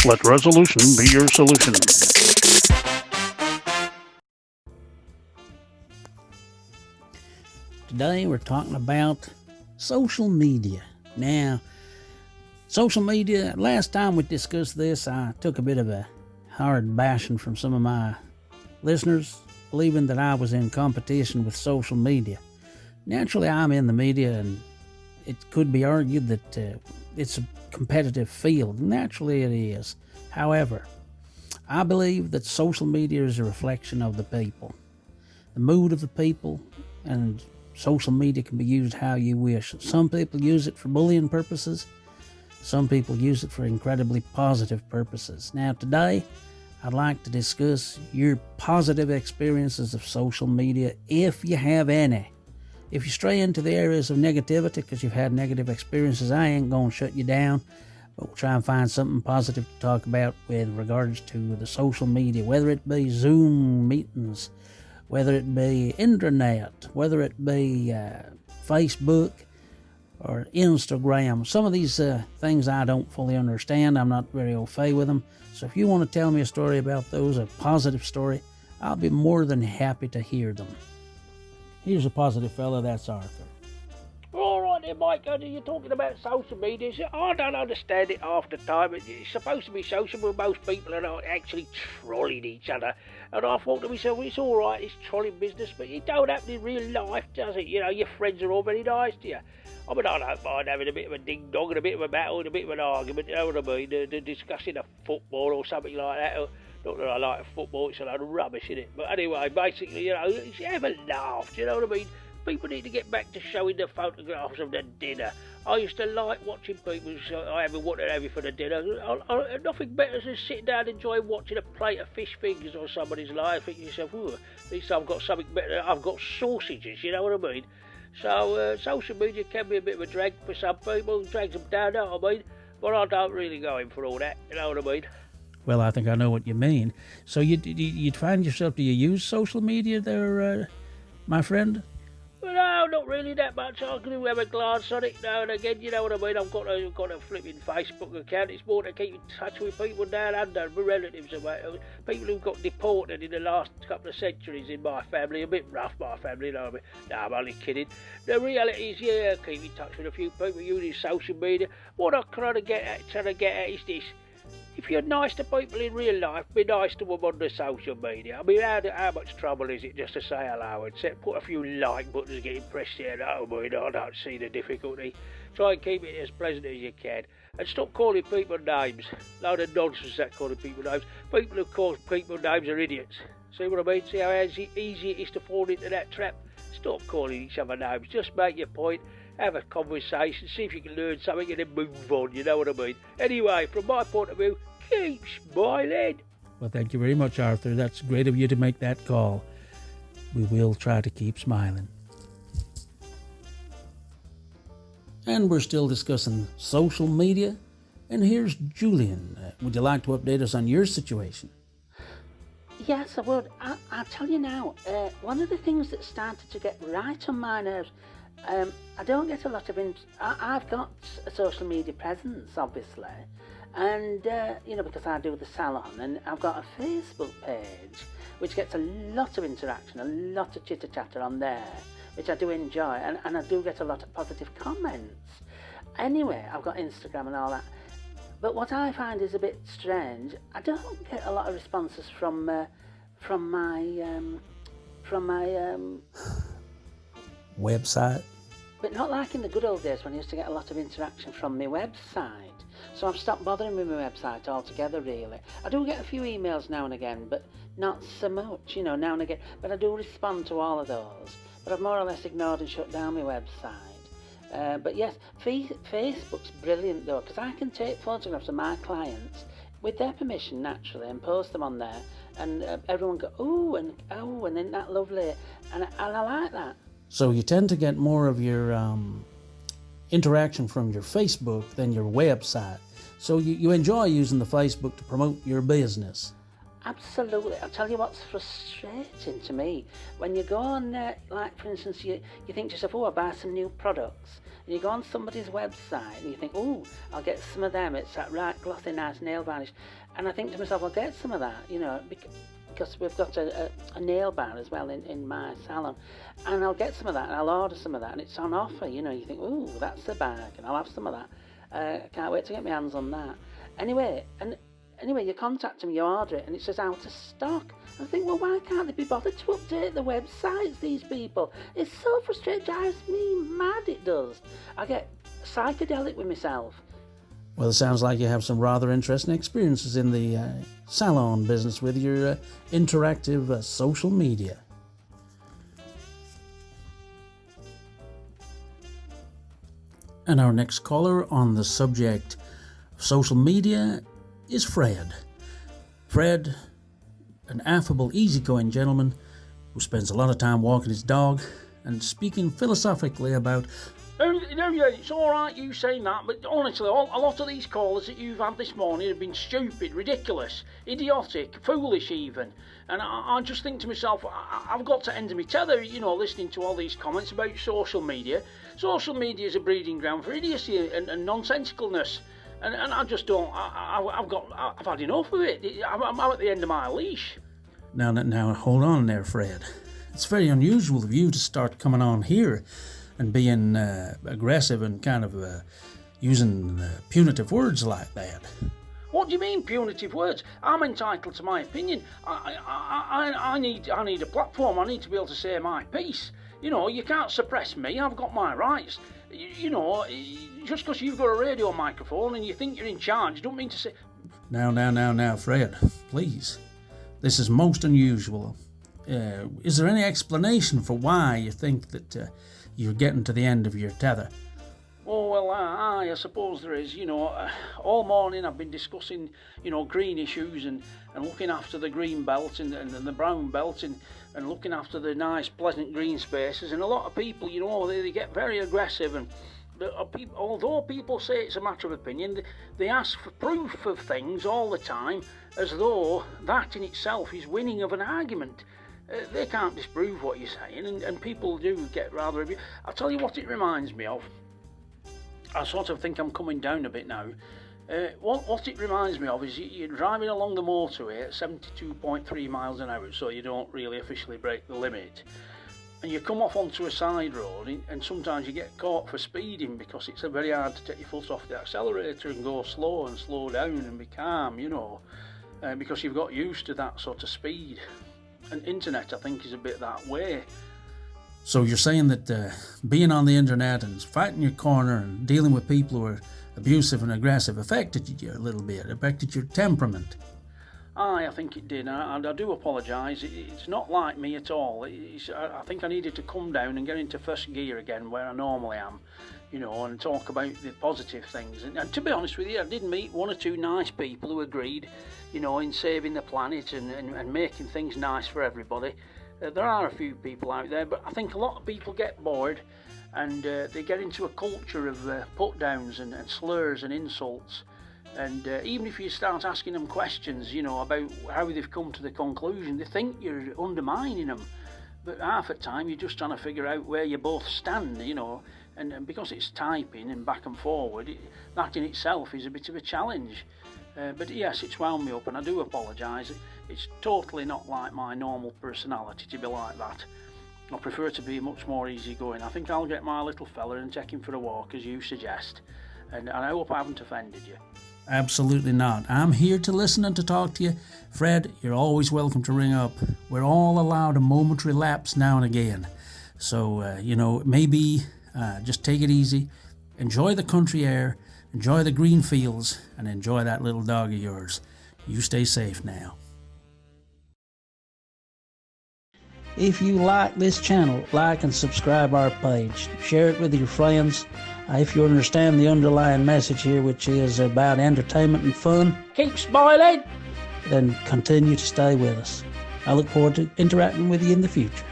Let resolution be your solution. Today we're talking about social media. Now, social media, last time we discussed this, I took a bit of a hard bashing from some of my listeners, believing that I was in competition with social media. Naturally, I'm in the media, and it could be argued that it's a competitive field. Naturally, it is. However, I believe that social media is a reflection of the people, the mood of the people, and social media can be used how you wish. Some people use it for bullying purposes. Some people use it for incredibly positive purposes. Now, today, I'd like to discuss your positive experiences of social media, if you have any. If you stray into the areas of negativity because you've had negative experiences, I ain't going to shut you down, but we'll try and find something positive to talk about with regards to the social media, whether it be Zoom meetings, whether it be internet, whether it be Facebook or Instagram. Some of these things I don't fully understand. I'm not very au fait with them. So if you want to tell me a story about those, a positive story, I'll be more than happy to hear them. Here's a positive fella, that's Arthur. All right then, Mike, you're talking about social media. I don't understand it half the time. It's supposed to be social, but most people are not actually trolling each other. And I thought to myself, well, it's all right, it's trolling business, but it don't happen in real life, does it? You know, your friends are all very nice to you. I mean, I don't mind having a bit of a ding-dong and a bit of a battle and a bit of an argument, you know what I mean? Discussing a football or something like that. Not that I like football, it's a load of rubbish, isn't it? But anyway, basically, you know, have a laugh, you know what I mean? People need to get back to showing the photographs of the dinner. I used to like watching people, I haven't wanted to have it for the dinner. Nothing better than sitting down and enjoying watching a plate of fish fingers on somebody's life. Think to yourself, at least I've got something better. I've got sausages, you know what I mean? So social media can be a bit of a drag for some people, drags them down, you know what I mean? But I don't really go in for all that, you know what I mean? Well, I think I know what you mean. So you find yourself, do you use social media there, my friend? Well, no, not really that much. I do have a glance on it now and again, you know what I mean? I've got a flipping Facebook account. It's more to keep in touch with people down under, my relatives, people who've got deported in the last couple of centuries in my family. A bit rough, my family, you know what I mean? No, I'm only kidding. The reality is, yeah, I keep in touch with a few people using social media. What I'm trying to get at is this. If you're nice to people in real life, be nice to them on the social media. I mean, how much trouble is it just to say hello and put a few like buttons and get impressed here? No, I don't see the difficulty. Try and keep it as pleasant as you can. And stop calling people names. Load of nonsense that calling people names. People who call people names are idiots. See what I mean? See how easy it is to fall into that trap? Stop calling each other names. Just make your point. Have a conversation, see if you can learn something and then move on, you know what I mean? Anyway, from my point of view, keep smiling. Well, thank you very much, Arthur. That's great of you to make that call. We will try to keep smiling. And we're still discussing social media. And here's Julian. Would you like to update us on your situation? Yes, I would. I'll tell you now, one of the things that started to get right on my nerves, I don't get a lot of I've got a social media presence, obviously, and because I do the salon, and I've got a Facebook page which gets a lot of interaction, a lot of chitter chatter on there, which I do enjoy, and I do get a lot of positive comments. Anyway, I've got Instagram and all that, but what I find is a bit strange. I don't get a lot of responses from my website. But not like in the good old days when I used to get a lot of interaction from my website. So I've stopped bothering with my website altogether, really. I do get a few emails now and again, but not so much, now and again. But I do respond to all of those. But I've more or less ignored and shut down my website. But yes, Facebook's brilliant though, because I can take photographs of my clients with their permission, naturally, and post them on there. And everyone go, oh, and isn't that lovely? And I like that. So you tend to get more of your interaction from your Facebook than your website. So you enjoy using the Facebook to promote your business. Absolutely. I'll tell you what's frustrating to me. When you go on there, like for instance, you think to yourself, oh, I'll buy some new products. and you go on somebody's website and you think, oh, I'll get some of them. It's that right glossy, nice nail varnish. And I think to myself, I'll get some of that, you know, because we've got a nail bar as well in my salon, and I'll get some of that and I'll order some of that, and it's on offer, you know. You think, oh, that's the bag, and I'll have some of that. I can't wait to get my hands on that. Anyway, you contact them, you order it, and it says out of stock. I think, well, why can't they be bothered to update the websites, these people? It's so frustrating, it drives me mad, it does. I get psychedelic with myself. Well, it sounds like you have some rather interesting experiences in the salon business with your interactive social media. And our next caller on the subject of social media is Fred. Fred, an affable, easygoing gentleman who spends a lot of time walking his dog and speaking philosophically about... Yeah, it's all right you saying that, but honestly, a lot of these callers that you've had this morning have been stupid, ridiculous, idiotic, foolish even. And I just think to myself, I've got to end my tether, you know, listening to all these comments about social media. Social media is a breeding ground for idiocy and nonsensicalness. And I just don't, I've had enough of it. I'm at the end of my leash. Now, hold on there, Fred. It's very unusual of you to start coming on here and being aggressive and kind of using punitive words like that. What do you mean, punitive words? I'm entitled to my opinion. I need a platform. I need to be able to say my piece. You know, you can't suppress me. I've got my rights. You know, just because you've got a radio microphone and you think you're in charge, don't mean to say... Now, Fred, please. This is most unusual. Is there any explanation for why you think that you're getting to the end of your tether? Oh, well, I suppose there is. You know, all morning I've been discussing, you know, green issues and looking after the green belt and the brown belt and looking after the nice, pleasant green spaces. And a lot of people, you know, they get very aggressive. And although people say it's a matter of opinion, they ask for proof of things all the time, as though that in itself is winning of an argument. They can't disprove what you're saying, and people do get rather... I'll tell you what it reminds me of. I sort of think I'm coming down a bit now. What it reminds me of is you're driving along the motorway at 72.3 miles an hour, so you don't really officially break the limit. And you come off onto a side road, and sometimes you get caught for speeding because it's very hard to take your foot off the accelerator and go slow and slow down and be calm, you know, because you've got used to that sort of speed. And internet, I think, is a bit that way. So you're saying that being on the internet and fighting your corner and dealing with people who are abusive and aggressive affected you a little bit, affected your temperament? Aye, I think it did. I do apologise. It's not like me at all. I think I needed to come down and get into first gear again where I normally am, you know, and talk about the positive things. And to be honest with you, I did meet one or two nice people who agreed, you know, in saving the planet and making things nice for everybody. There are a few people out there, but I think a lot of people get bored and they get into a culture of put-downs and slurs and insults. And even if you start asking them questions, you know, about how they've come to the conclusion, they think you're undermining them. But half the time you're just trying to figure out where you both stand, you know. And because it's typing and back and forward, that in itself is a bit of a challenge. But yes, it's wound me up, and I do apologise. It's totally not like my normal personality to be like that. I prefer to be much more easygoing. I think I'll get my little fella and take him for a walk, as you suggest. And I hope I haven't offended you. Absolutely not. I'm here to listen and to talk to you. Fred, you're always welcome to ring up. We're all allowed a momentary lapse now and again. So, you know, maybe just take it easy. Enjoy the country air. Enjoy the green fields. And enjoy that little dog of yours. You stay safe now. If you like this channel, like and subscribe our page. Share it with your friends. If you understand the underlying message here, which is about entertainment and fun, keep smiling, then continue to stay with us. I look forward to interacting with you in the future.